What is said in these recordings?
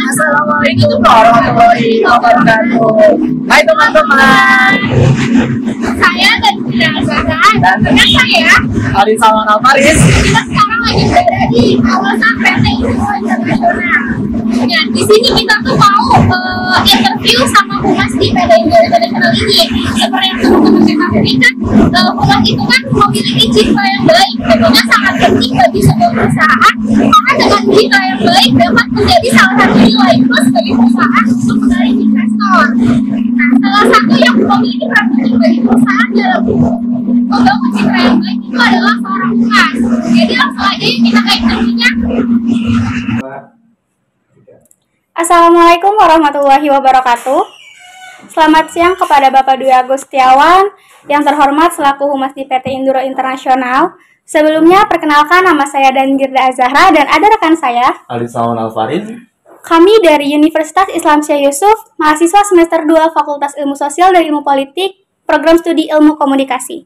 Assalamualaikum warahmatullahi wabarakatuh. Hai teman-teman. Saya dan Zahra dan rekan saya Hari Salman Alfaris. kita sekarang lagi berada di kawasan PT Indo Internasional. Nah, di sini kita tuh mau interview sama humas di PT Indo Internasional ini. Seperti yang teman-teman ketahui kan, humas itu kan memiliki citra yang baik. Tentunya sangat penting bagi sebuah perusahaan karena dengan citra yang baik dapat menjadi salah satu nilai plus bagi perusahaan untuk menarik investor. Nah, salah satu yang memiliki peran penting bagi perusahaan dalam membangun citra yang baik itu adalah seorang humas. Jadi langsung aja kita ke interviewnya. Assalamualaikum warahmatullahi wabarakatuh. Selamat siang kepada Bapak Dwi Agustiawan yang terhormat selaku Humas di PT Induro Internasional. Sebelumnya perkenalkan, nama saya Dandirda Azahra dan ada rekan saya Hari Salman Alfaris. Kami dari Universitas Islam Syekh Yusuf, mahasiswa semester 2 Fakultas Ilmu Sosial dan Ilmu Politik, Program Studi Ilmu Komunikasi.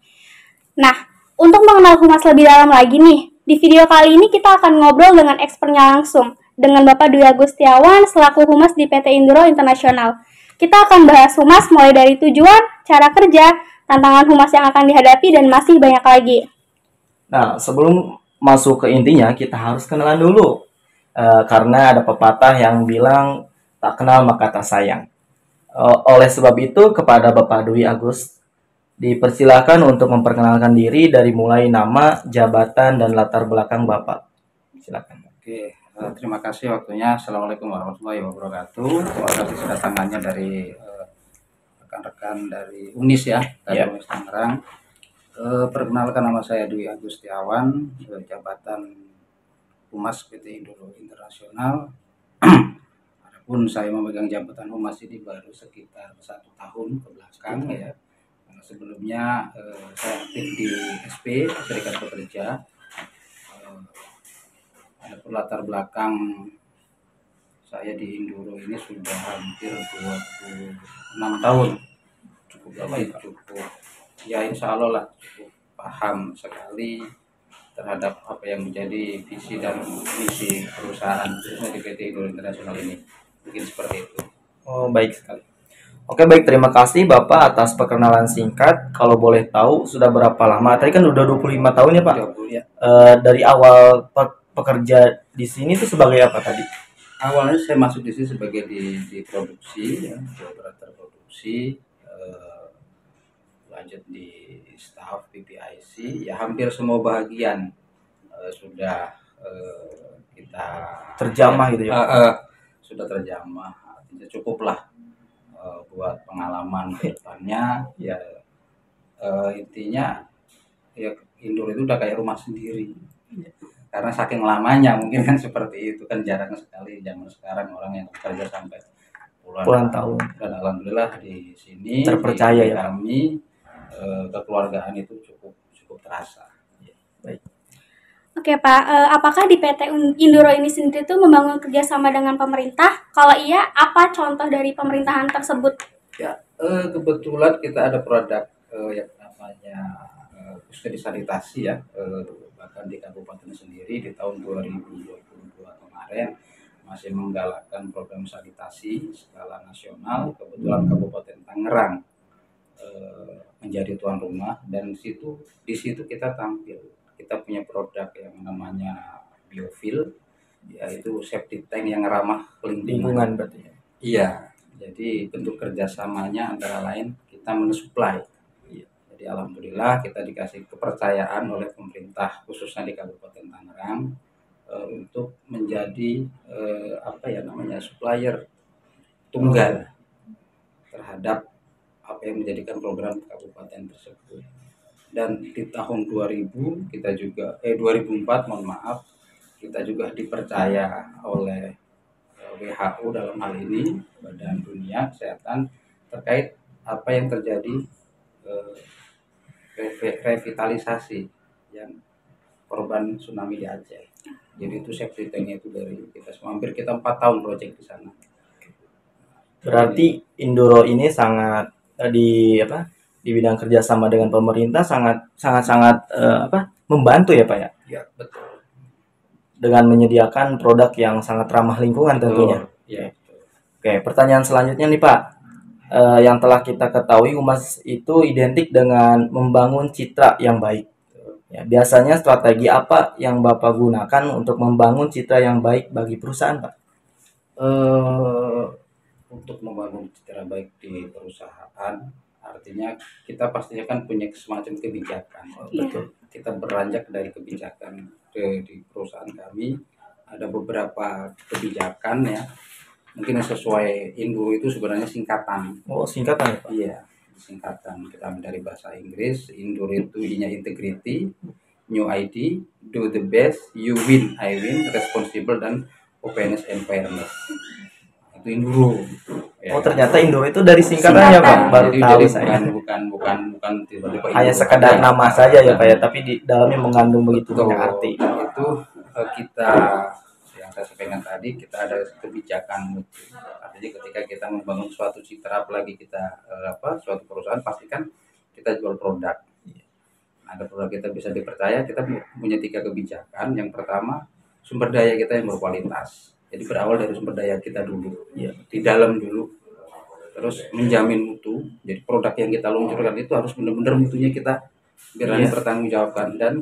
Nah, untuk mengenal humas lebih dalam lagi nih, di video kali ini kita akan ngobrol dengan ekspernya langsung, dengan Bapak Dwi Agustiawan selaku humas di PT Induro Internasional. Kita akan bahas humas mulai dari tujuan, cara kerja, tantangan humas yang akan dihadapi, dan masih banyak lagi. Nah, sebelum masuk ke intinya, kita harus kenalan dulu. Karena ada pepatah yang bilang, tak kenal maka tak sayang. Oleh sebab itu, kepada Bapak Dwi Agus, dipersilakan untuk memperkenalkan diri dari mulai nama, jabatan, dan latar belakang Bapak. Silakan. Oke, terima kasih waktunya. Assalamualaikum warahmatullahi wabarakatuh. Terima kasih kedatangannya dari rekan-rekan dari UNIS ya, dari UNIS Tangerang. Perkenalkan, nama saya Dwi Agustiawan, jabatan Humas PT Induro Internasional. Adapun saya memegang jabatan humas ini baru sekitar 1 tahun ke belakang ya. Karena sebelumnya saya aktif di SP, Serikat Pekerja. Adapun latar belakang saya di Induro ini sudah hampir 26 tahun. Cukup lama ya, cukup. Ya insya Allah lah cukup paham sekali terhadap apa yang menjadi visi dan misi perusahaan khususnya di PT Induro Internasional ini. Mungkin seperti itu. Oh, baik sekali. Oke, baik. Terima kasih Bapak atas perkenalan singkat. Kalau boleh tahu, sudah berapa lama? Tadi kan udah 25 tahun ya Pak? 20, ya. Dari awal pekerja di sini itu sebagai apa tadi? Awalnya saya masuk di sini sebagai di produksi, ya, di operator produksi. Lanjut di staff PPIC, ya hampir semua bagian sudah kita Terjamah gitu ya? Sudah terjamah, artinya cukuplah buat pengalaman ke depannya. Ya intinya ya Induro itu udah kayak rumah sendiri, karena saking lamanya mungkin kan seperti itu kan, jarang sekali zaman sekarang orang yang bekerja sampai puluhan tahun. Dan alhamdulillah di sini terpercaya di ya kami kekeluargaan itu cukup terasa. Ya. Baik. Oke Pak, apakah di PT Induro ini sendiri itu membangun kerjasama dengan pemerintah? Kalau iya, apa contoh dari pemerintahan tersebut? Ya, kebetulan kita ada produk yang namanya Puskesmas sanitasi ya, bahkan di kabupaten sendiri di tahun 2022 kemarin masih menggalakkan program sanitasi skala nasional. Kebetulan Kabupaten Tangerang menjadi tuan rumah, dan di situ kita tampil. Kita punya produk yang namanya biofil, yaitu septic tank yang ramah lingkungan berarti ya? Iya, jadi bentuk kerjasamanya antara lain kita mensuplai. Jadi alhamdulillah kita dikasih kepercayaan oleh pemerintah khususnya di Kabupaten Tangerang untuk menjadi supplier tunggal terhadap apa yang menjadikan program kabupaten tersebut. Dan di tahun 2000 kita juga 2004 mohon maaf, kita juga dipercaya oleh WHO dalam hal ini, Badan Dunia Kesehatan, terkait apa yang terjadi revitalisasi yang korban tsunami di Aceh. Jadi itu safety tank itu dari kita semua, hampir kita 4 tahun proyek di sana. Berarti Induro ini sangat di bidang kerjasama dengan pemerintah sangat membantu ya Pak ya? Ya betul. Dengan menyediakan produk yang sangat ramah lingkungan tentunya. Ya. Oke, pertanyaan selanjutnya nih Pak. Yang telah kita ketahui humas itu identik dengan membangun citra yang baik. Ya, biasanya strategi apa yang Bapak gunakan untuk membangun citra yang baik bagi perusahaan, Pak? Eh, untuk membangun citra baik di perusahaan, artinya kita pastinya kan punya semacam kebijakan. Iya. Betul. Kita beranjak dari kebijakan di perusahaan kami, ada beberapa kebijakan ya. Mungkin yang sesuai Indo itu sebenarnya singkatan. Oh, singkatan ya, Pak? Iya, singkatan. Kita ambil dari bahasa Inggris. Indur itu I-nya integrity, new ID, do the best, you win, I win, responsible, dan openness and fairness. Itu Induro. Ya. Oh, ternyata Indo itu dari singkatannya, Pak. Singkatan. Baru tahu jadi saya. bukan tiba-tiba Hanya Induro sekadar aja. nama saja ya, Pak ya, tapi di dalamnya mengandung begitu Betul. banyak arti. Itu kita yang saya sampaikan tadi, kita ada kebijakan mutu. Artinya ketika kita membangun suatu citra, apalagi kita suatu perusahaan, pastikan kita jual produk. Agar produk kita bisa dipercaya, kita punya 3 kebijakan. Yang pertama, sumber daya kita yang berkualitas. Jadi berawal dari sumber daya kita dulu, Iya. di dalam dulu. Terus menjamin mutu. Jadi produk yang kita luncurkan itu harus benar-benar mutunya kita berani Iya. pertanggungjawabkan, dan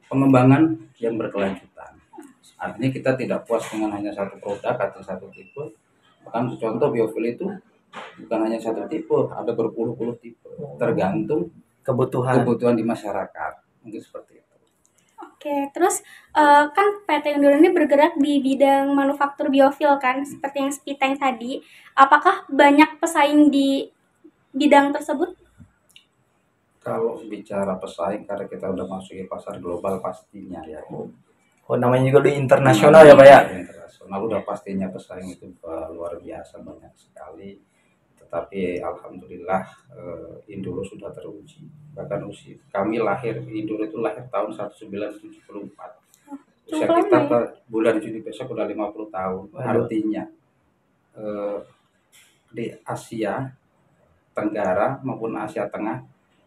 pengembangan yang berkelanjutan. Artinya kita tidak puas dengan hanya satu produk atau satu tipe. Bahkan contoh biofil itu bukan hanya satu tipe, ada berpuluh-puluh tipe, tergantung kebutuhan di masyarakat. Mungkin seperti itu. Oke, terus kan PT Induro ini bergerak di bidang manufaktur biofil kan, seperti yang Spiteng tadi. Apakah banyak pesaing di bidang tersebut? Kalau bicara pesaing, karena kita udah masuk ke pasar global, pastinya ya. Oh, namanya juga di internasional ya, Pak ya? Internasional udah pastinya pesaing itu luar biasa, banyak sekali. Tetapi alhamdulillah Induro sudah teruji. Bahkan usia kami lahir, Induro itu lahir tahun 1974. Usia cukup kita lama ya? bulan Juni besok udah 50 tahun. Waduh. Artinya di Asia Tenggara maupun Asia Tengah,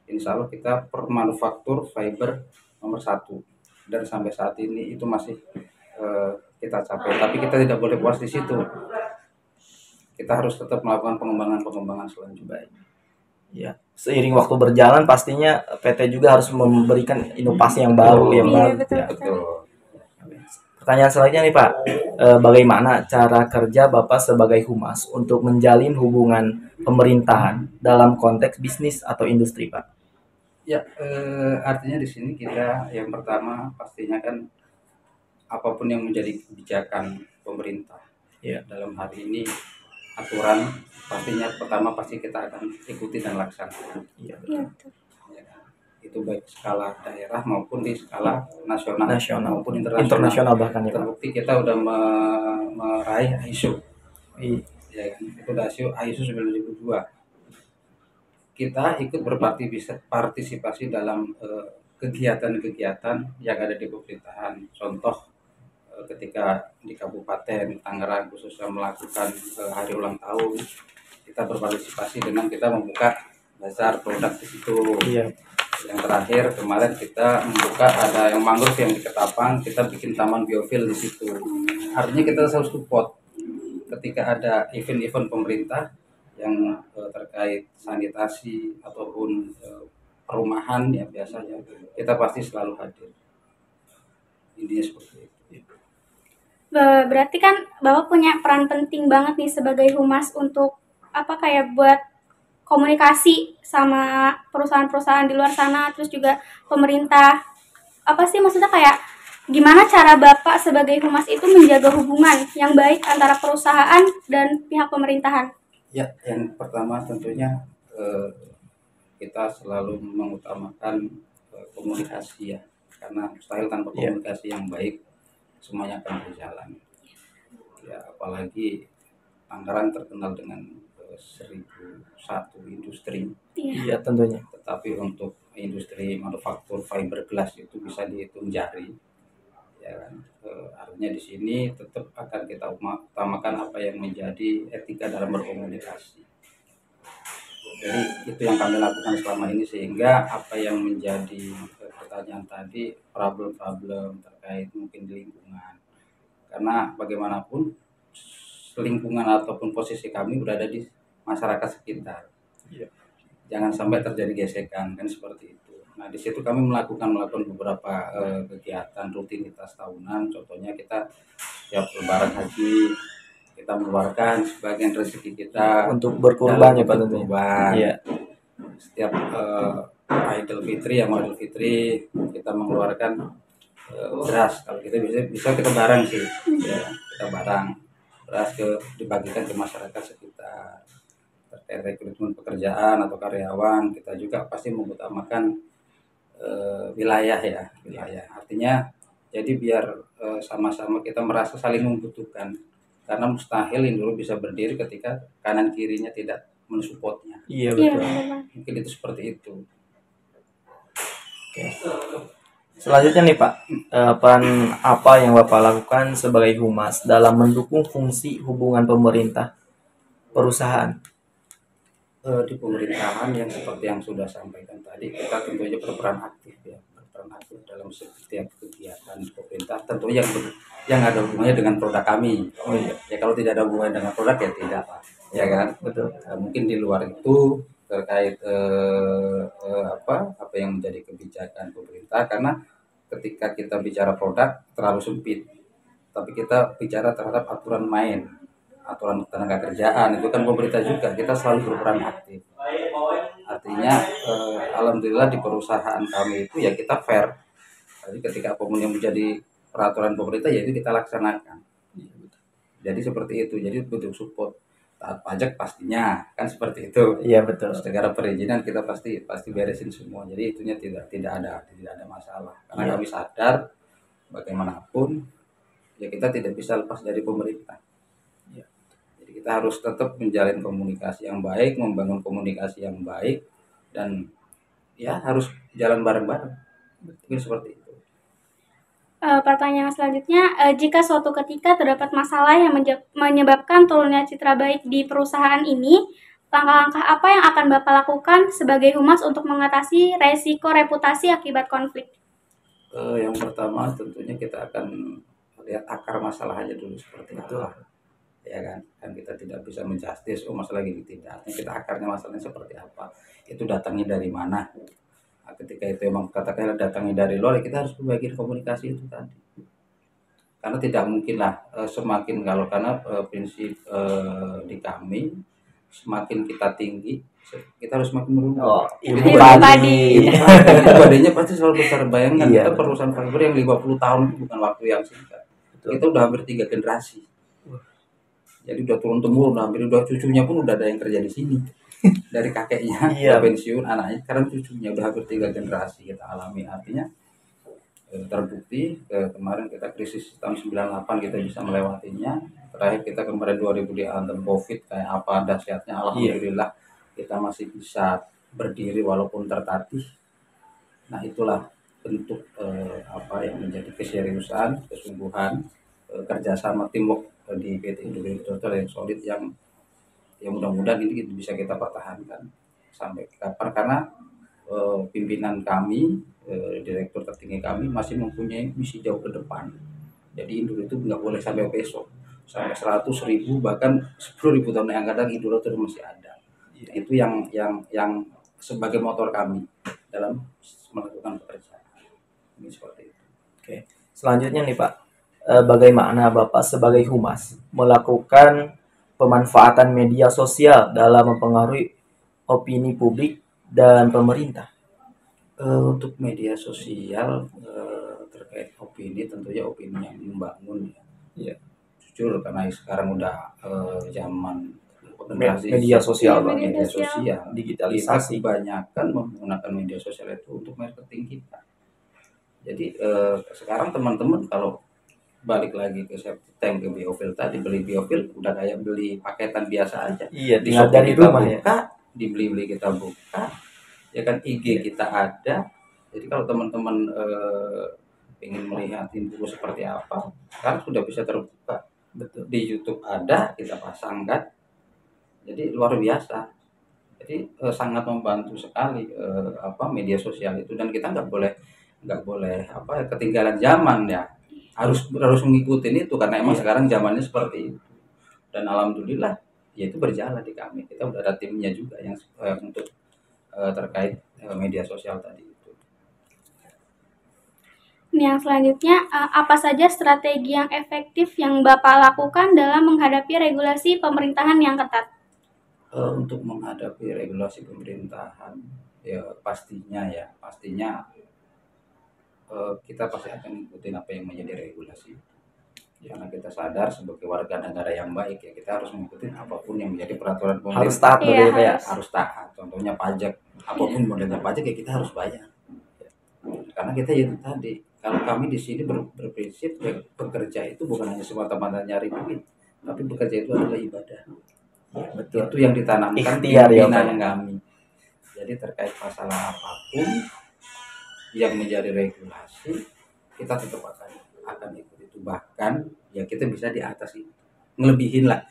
insya Allah kita permanufaktur fiber nomor 1. Dan sampai saat ini itu masih kita capai. Tapi kita tidak boleh puas di situ. Kita harus tetap melakukan pengembangan selanjutnya. Ya, seiring waktu berjalan pastinya PT juga harus memberikan inovasi yang baru, yang Iya, baru. betul. Ya. Betul. Pertanyaan selanjutnya nih Pak, bagaimana cara kerja Bapak sebagai humas untuk menjalin hubungan pemerintahan dalam konteks bisnis atau industri, Pak? Ya, artinya di sini kita yang pertama pastinya kan apapun yang menjadi kebijakan pemerintah. Ya. Dalam hari ini aturan pastinya pertama pasti kita akan ikuti dan laksanakan. Iya, Iya, betul. betul. Ya, itu baik skala daerah maupun di skala nasional, Nasional maupun internasional bahkan ya, Pak. Terbukti kita udah meraih ISO. Iya. Ya kan, itu udah ISO 9002. Kita ikut berpartisipasi dalam kegiatan-kegiatan yang ada di pemerintahan. Contoh ketika di Kabupaten Tangerang khususnya melakukan hari ulang tahun, kita berpartisipasi dengan kita membuka bazar produk di situ. Iya. Yang terakhir kemarin kita membuka ada yang mangrove yang di Ketapang, kita bikin taman biofil di situ. Artinya kita selalu support ketika ada event-event pemerintah yang terkait sanitasi ataupun perumahan ya, biasanya kita pasti selalu hadir. Intinya seperti itu. Berarti kan Bapak punya peran penting banget nih sebagai humas untuk kayak buat komunikasi sama perusahaan-perusahaan di luar sana, terus juga pemerintah. Apa sih maksudnya, kayak gimana cara Bapak sebagai humas itu menjaga hubungan yang baik antara perusahaan dan pihak pemerintahan? Ya, yang pertama tentunya kita selalu mengutamakan komunikasi ya, karena mustahil tanpa komunikasi yang baik semuanya akan berjalan. Ya, apalagi Tangerang terkenal dengan 1001 industri. Iya, tentunya. Tetapi untuk industri manufaktur fiberglass itu bisa dihitung jari. Ya kan? Artinya di sini tetap akan kita utamakan apa yang menjadi etika dalam berkomunikasi. Jadi itu yang kami lakukan selama ini, sehingga apa yang menjadi pertanyaan tadi, problem-problem terkait mungkin di lingkungan. Karena bagaimanapun lingkungan ataupun posisi kami berada di masyarakat sekitar. Iya. Jangan sampai terjadi gesekan kan seperti itu. Nah di situ kami melakukan beberapa kegiatan rutinitas tahunan. Contohnya kita setiap lebaran haji kita mengeluarkan sebagian rezeki kita Untuk berkurban ya Pak dalam tentunya. kurban. Iya. Setiap Idul Fitri ya mau Idul Fitri kita mengeluarkan beras. Kalau kita bisa kita barang sih, ya, kita barang beras dibagikan ke masyarakat sekitar. Terkait rekrutmen pekerjaan atau karyawan, kita juga pasti mengutamakan wilayah ya, wilayah. Artinya jadi biar sama-sama kita merasa saling membutuhkan. Karena mustahil Indro bisa berdiri ketika kanan kirinya tidak mensupportnya. Iya Iya, betul. benar. Mungkin itu seperti itu. Oke. Selanjutnya nih Pak, peran apa yang Bapak lakukan sebagai humas dalam mendukung fungsi hubungan pemerintah perusahaan? Di pemerintahan yang seperti yang sudah sampaikan tadi, kita tentunya berperan aktif ya, berperan aktif dalam setiap kegiatan pemerintah. Tentu yang ada hubungannya dengan produk kami. Oh iya, Ya kalau tidak ada hubungannya dengan produk ya tidak, Pak. Ya kan? betul. Mungkin di luar itu terkait apa yang menjadi kebijakan pemerintah, karena ketika kita bicara produk terlalu sempit, tapi kita bicara terhadap aturan main, aturan tenaga kerjaan itu kan pemerintah juga, kita selalu berperan aktif. Artinya alhamdulillah di perusahaan kami itu ya kita fair. Jadi ketika apapun yang menjadi peraturan pemerintah ya itu kita laksanakan. Jadi seperti itu. Jadi butuh support. Taat pajak pastinya kan seperti itu. Iya betul. Terus negara perizinan kita pasti beresin semua. Jadi itunya tidak ada masalah. Karena Iya. kami sadar bagaimanapun ya kita tidak bisa lepas dari pemerintah. Iya. Jadi kita harus tetap menjalin komunikasi yang baik, membangun komunikasi yang baik, dan ya harus jalan bareng-bareng. Mungkin seperti itu. Pertanyaan selanjutnya, jika suatu ketika terdapat masalah yang menyebabkan turunnya citra baik di perusahaan ini, langkah-langkah apa yang akan Bapak lakukan sebagai humas untuk mengatasi resiko reputasi akibat konflik? Yang pertama tentunya kita akan lihat akar masalahnya dulu seperti Betul. apa, ya kan kita tidak bisa menjustis masalah ini, tidak. Kita akarnya masalahnya seperti apa, itu datangnya dari mana. Nah, ketika itu emang katakanlah datangnya dari luar, kita harus berbagi komunikasi itu tadi, karena tidak mungkin lah semakin karena prinsip di kami semakin kita tinggi kita harus semakin menurun. Oh, ilmu Ilmu padi. padi. Badannya pasti selalu besar. Bayangkan Iya. kita perusahaan fiber yang 50 tahun itu bukan waktu yang singkat. Betul. Kita udah hampir 3 generasi. Jadi udah turun temurun, hampir udah cucunya pun udah ada yang kerja di sini. Dari kakeknya Iya. udah pensiun, anaknya sekarang cucunya udah hampir 3 generasi kita alami. Artinya terbukti kemarin kita krisis tahun 98 kita bisa melewatinya. Terakhir kita kemarin 2000 dihantam Covid kayak apa dahsyatnya, alhamdulillah kita masih bisa berdiri walaupun tertatih. Nah itulah bentuk apa yang menjadi keseriusan, kesungguhan, kerjasama teamwork di PT Indonesia yang solid, yang mudah-mudahan ini bisa kita pertahankan sampai kapan, karena pimpinan kami, direktur tertinggi kami masih mempunyai misi jauh ke depan. Jadi Indro itu nggak boleh sampai besok, sampai 100.000 bahkan 10.000 tahun yang akan datang Indro itu masih ada. Itu yang sebagai motor kami dalam melakukan pekerjaan. Ini seperti itu. Oke. Selanjutnya nih Pak, bagaimana Bapak sebagai humas melakukan pemanfaatan media sosial dalam mempengaruhi opini publik dan pemerintah? Untuk media sosial terkait opini, tentunya opini yang membangun ya. Iya. Jujur karena sekarang udah zaman Media sosial, Bang. media sosial, Digitalisasi. kita kebanyakan menggunakan media sosial itu untuk marketing kita. Jadi sekarang teman-teman kalau balik lagi ke septic tank, ke biofil tadi, beli biofil udah kayak beli paketan biasa aja. Iya, Di tinggal Shopee dari kita rumah ya. buka, dibeli kita buka, ya kan IG kita ada. Jadi kalau teman-teman ingin melihat info seperti apa, sekarang sudah bisa terbuka. Betul. Di YouTube ada, kita pasangkan. Jadi luar biasa. Jadi sangat membantu sekali media sosial itu, dan kita nggak boleh ketinggalan zaman ya. Harus mengikuti itu karena emang sekarang zamannya seperti itu. Dan alhamdulillah ya itu berjalan di kami. Kita udah ada timnya juga yang untuk terkait media sosial tadi itu. Yang selanjutnya, apa saja strategi yang efektif yang Bapak lakukan dalam menghadapi regulasi pemerintahan yang ketat? Untuk menghadapi regulasi pemerintahan ya pastinya kita pasti akan ngikutin apa yang menjadi regulasi. Karena kita sadar sebagai warga negara yang baik ya kita harus mengikuti apapun yang menjadi peraturan pemerintah. Harus taat Iya, begitu ya. Harus taat. Contohnya pajak, apapun modelnya pajak ya kita harus bayar. Karena kita itu tadi, kalau kami di sini berprinsip ya, bekerja itu bukan hanya semata-mata nyari duit, tapi bekerja itu adalah ibadah. Betul. Itu yang ditanamkan di Ikhtiar ya, Pak. pimpinan kami. Jadi terkait masalah apapun yang menjadi regulasi kita tetap akan ikut itu, bahkan ya kita bisa di atas itu ngelebihin lah.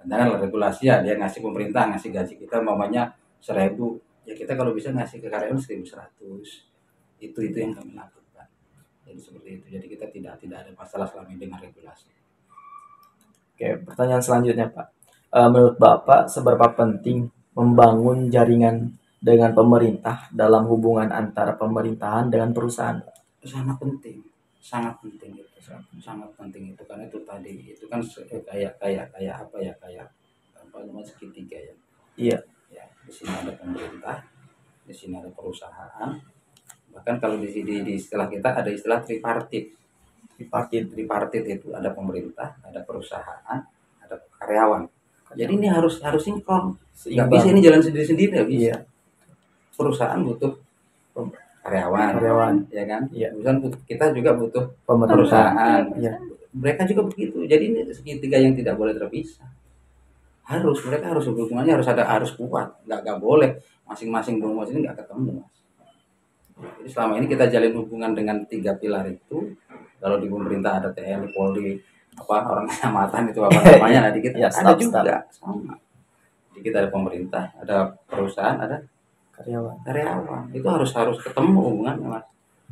Dengan regulasi ya dia ngasih pemerintah ngasih gaji kita mamanya 1.000 ya kita kalau bisa ngasih ke karyawan 1.100 itu yang kami lakukan. Jadi seperti itu, jadi kita tidak ada masalah selama ini dengan regulasi. Oke, pertanyaan selanjutnya Pak. Menurut Bapak seberapa penting membangun jaringan dengan pemerintah dalam hubungan antara pemerintahan dengan perusahaan? Sangat penting itu karena itu tadi itu kan kayak apa namanya segitiga ya. Iya. Ya, di sini ada pemerintah, di sini ada perusahaan. Bahkan kalau di istilah kita ada istilah tripartit. Tripartit itu ada pemerintah, ada perusahaan, ada karyawan. Jadi ini harus sinkron. Nggak bisa ini jalan sendiri-sendiri, nggak bisa. Iya. Perusahaan butuh karyawan, ya kan? Iya. Perusahaan kita juga butuh Pemerintah. perusahaan. Iya. Mereka juga begitu. Jadi ini segitiga yang tidak boleh terpisah. Mereka harus hubungannya harus kuat. Nggak boleh masing-masing rumah ini nggak ketemu. Jadi selama ini kita jalin hubungan dengan 3 pilar itu. Kalau di pemerintah ada TNI, Polri, orang kecamatan itu apa namanya, nah di kita Ya, ada juga staff. sama. Di kita ada pemerintah, ada perusahaan, ada karyawan. Itu harus ketemu hubungannya, Mas.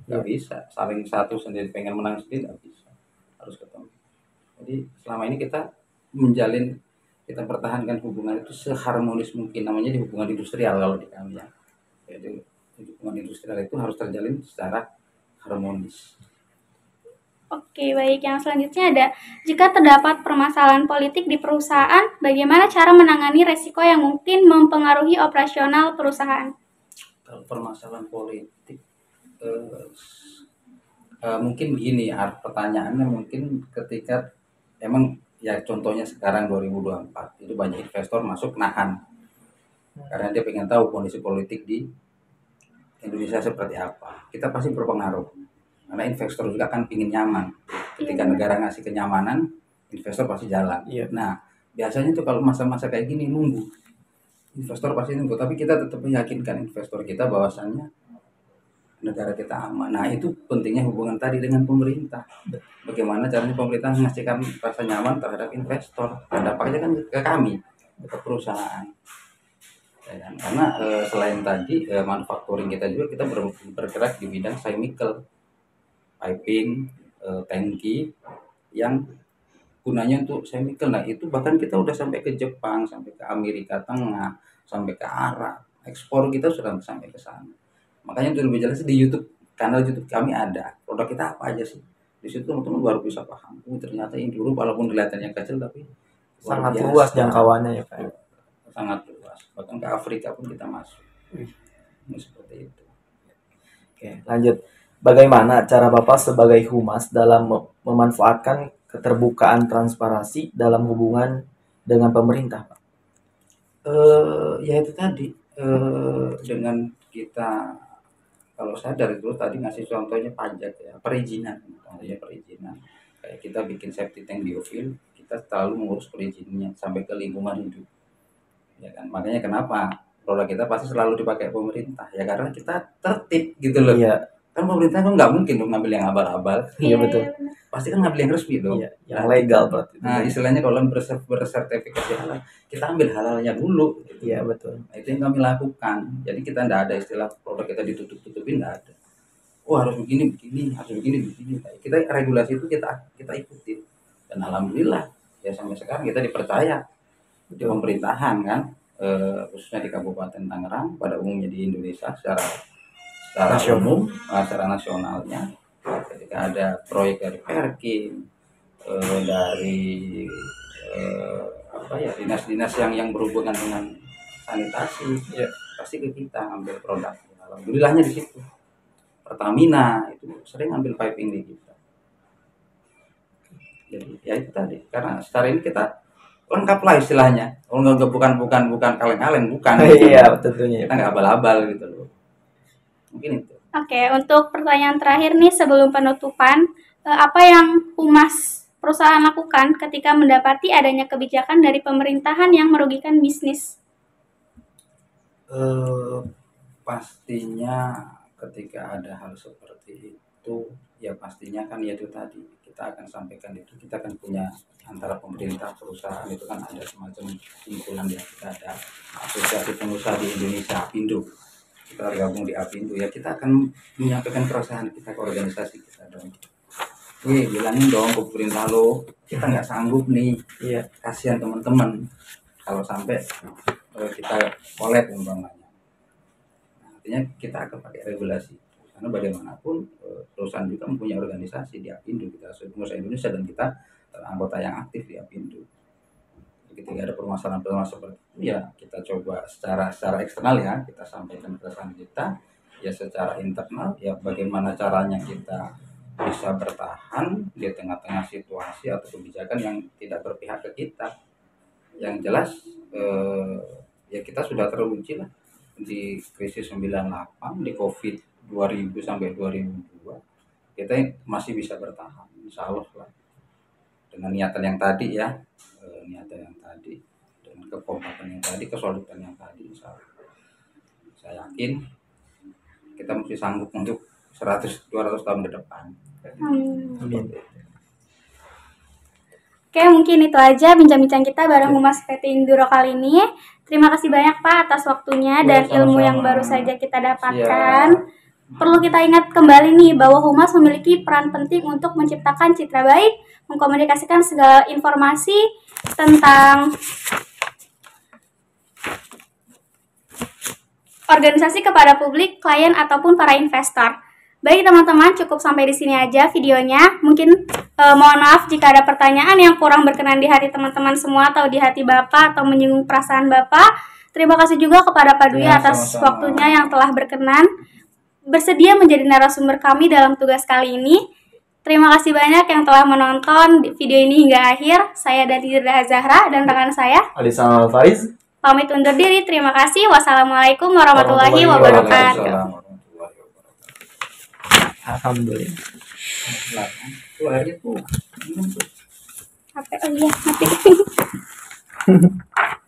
Nggak bisa saling satu sendiri pengen menang sendiri, nggak bisa. Harus ketemu. Jadi selama ini kita pertahankan hubungan itu seharmonis mungkin, namanya di hubungan industrial kalau di kami ya. Jadi hubungan industrial itu harus terjalin secara harmonis. Oke, baik. Yang selanjutnya ada, jika terdapat permasalahan politik di perusahaan, bagaimana cara menangani resiko yang mungkin mempengaruhi operasional perusahaan? Kalau permasalahan politik, mungkin begini, pertanyaannya mungkin ketika emang ya contohnya sekarang 2024 itu banyak investor masuk nahan karena dia pengen tahu kondisi politik di Indonesia seperti apa. Kita pasti berpengaruh. Karena investor juga kan pingin nyaman. Ketika negara ngasih kenyamanan, investor pasti jalan. Iya. Nah, biasanya tuh kalau masa-masa kayak gini nunggu. Investor pasti nunggu, tapi kita tetap meyakinkan investor kita bahwasannya negara kita aman. Nah, itu pentingnya hubungan tadi dengan pemerintah. Bagaimana caranya pemerintah mengasihkan rasa nyaman terhadap investor. Dan dampaknya kan ke kami, ke perusahaan. Ya, karena selain tadi manufacturing kita juga kita bergerak di bidang chemical, piping, tangki yang gunanya untuk chemical. Nah itu bahkan kita udah sampai ke Jepang, sampai ke Amerika Tengah, sampai ke Arab. Ekspor kita sudah sampai ke sana. Makanya untuk lebih jelas di kanal YouTube kami ada produk kita apa aja sih. Di situ teman-teman baru bisa paham. Ternyata ini dulu walaupun kelihatannya kecil tapi sangat luas jangkauannya ya Pak. Sangat luas. Bahkan ke Afrika pun kita masuk. Ini seperti itu. Oke, lanjut. Bagaimana cara Bapak sebagai humas dalam memanfaatkan keterbukaan transparansi dalam hubungan dengan pemerintah, Pak? Ya itu tadi dengan kita kalau sadar itu tadi ngasih contohnya pajak ya, perizinan kayak kita bikin septic tank biofil, kita selalu mengurus perizinannya sampai ke lingkungan hidup ya kan. Makanya kenapa produk kita pasti selalu dipakai pemerintah ya, karena kita tertib gitu loh. Iya. Kan pemerintah kan nggak mungkin dong ngambil yang abal-abal. Iya betul. Pasti kan ngambil yang resmi dong. Iya, yang legal berarti. Nah istilahnya kalau bersertifikasi halal, kita ambil halalnya dulu. Gitu. Iya betul. Nah, itu yang kami lakukan. Jadi kita tidak ada istilah produk kita ditutup-tutupin, nggak ada. Oh harus begini, harus begini. Nah, kita regulasi itu kita ikuti. Dan alhamdulillah ya sampai sekarang kita dipercaya di pemerintahan kan, khususnya di Kabupaten Tangerang, pada umumnya di Indonesia secara umum, secara nasionalnya, ketika ada proyek dari Perkim, dari dinas-dinas yang berhubungan dengan sanitasi, ya pasti ke kita ambil produk. Alhamdulillahnya di situ. Pertamina itu sering ambil piping di kita. Jadi ya itu tadi, karena secara ini kita lengkap lah istilahnya. Bukan kaleng-kaleng, bukan. Iya, tentunya. Kita nggak abal-abal gitu loh. Mungkin itu. Oke, untuk pertanyaan terakhir nih sebelum penutupan, apa yang Humas perusahaan lakukan ketika mendapati adanya kebijakan dari pemerintahan yang merugikan bisnis? Pastinya ketika ada hal seperti itu, ya pastinya kan ya itu tadi, kita akan sampaikan itu, kita akan punya antara pemerintah, perusahaan itu kan ada semacam kumpulan ya, kita ada Asosiasi Pengusaha di Indonesia, APindo, kita gabung di APindo, ya kita akan menyampaikan keresahan kita ke organisasi kita dong. Bilangin dong ke pemerintah lo, kita nggak sanggup nih, iya, kasihan teman-teman kalau sampai kita collab umpamanya. Artinya kita akan pakai regulasi, karena bagaimanapun perusahaan juga mempunyai organisasi di APindo, kita Pengusaha Indonesia, dan kita anggota yang aktif di APindo. Ketika ada permasalahan seperti itu, ya kita coba secara eksternal ya, kita sampaikan keresahan kita, ya secara internal ya bagaimana caranya kita bisa bertahan di tengah-tengah situasi atau kebijakan yang tidak berpihak ke kita. Yang jelas ya kita sudah teruji lah di krisis 98, di Covid 2000 sampai 2002, kita masih bisa bertahan, insya Allah lah. Dengan niatan yang tadi ya, dengan kekompakan yang tadi, kesolidan yang tadi, insya Allah. Saya yakin kita mesti sanggup untuk 100-200 tahun ke depan. Amin. Oke, mungkin itu aja bincang-bincang kita bareng Humas PT Induro kali ini. Terima kasih banyak Pak atas waktunya dan ilmu yang baru saja kita dapatkan. Perlu kita ingat kembali nih bahwa Humas memiliki peran penting untuk menciptakan citra baik, mengkomunikasikan segala informasi tentang organisasi kepada publik, klien ataupun para investor. Baik teman-teman, cukup sampai di sini aja videonya. Mungkin mohon maaf jika ada pertanyaan yang kurang berkenan di hati teman-teman semua atau di hati Bapak atau menyinggung perasaan Bapak. Terima kasih juga kepada Pak Dwi atas waktunya yang telah bersedia menjadi narasumber kami dalam tugas kali ini. Terima kasih banyak yang telah menonton video ini hingga akhir. Saya Dirda Zahra dan rekan saya Alisa Fariz pamit undur diri. Terima kasih. Wassalamualaikum warahmatullahi wabarakatuh. Alhamdulillah. Tuh airnya tuh. Apa? Oh iya, mati.